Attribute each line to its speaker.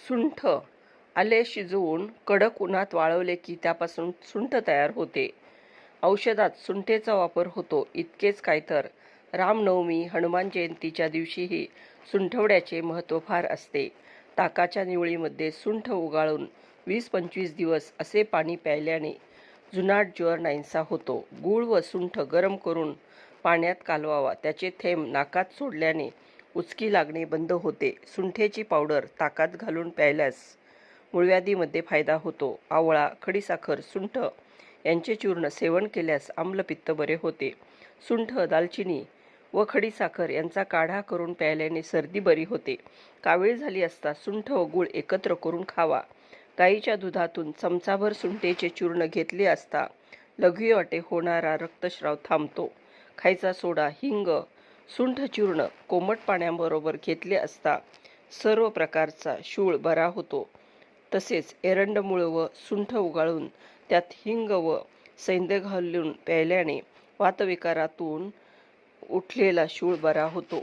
Speaker 1: सुंठ आले शिजवून कडक उन्हात वाळवले की त्यापासून सुंठ तयार होते. औषधात सुंठेचा वापर होतो. इतकेच काय तर रामनवमी, हनुमान जयंतीच्या दिवशीही सुंठवड्याचे महत्त्व फार असते. ताकाच्या निवळीमध्ये सुंठ उगाळून 20-25 दिवस असे पाणी प्यायल्याने जुनाट ज्वर नाहीसा होतो. गूळ व सुंठ गरम करून पाण्यात कालवावा. त्याचे थेंब नाकात सोडल्याने उचकी लागणे बंद होते. सुंठेची पावडर ताकात घालून प्यायल्यास मूळव्याधीमध्ये फायदा होतो. आवळा, खडीसाखर, सुंठ यांचे चूर्ण सेवन केल्यास आम्लपित्त बरे होते. सुंठ, दालचिनी व खडीसाखर यांचा काढा करून प्यायल्याने सर्दी बरी होते. कावीळ झाली असता सुंठ व गूळ एकत्र करून खावा. गाईच्या दुधातून चमचाभर सुंठेचे चूर्ण घेतले असता लघवीवाटे होणारा रक्तस्राव थांबतो. खायचा सोडा, हिंग, सुंठ चूर्ण कोमट पाण्याबरोबर घेतले असता सर्व प्रकारचा शूळ बरा होतो. तसेच एरंडमूळ व सुंठ उगाळून त्यात हिंग व सैंधव घालून प्यायल्याने वातविकारातून उठलेला शूळ बरा होतो.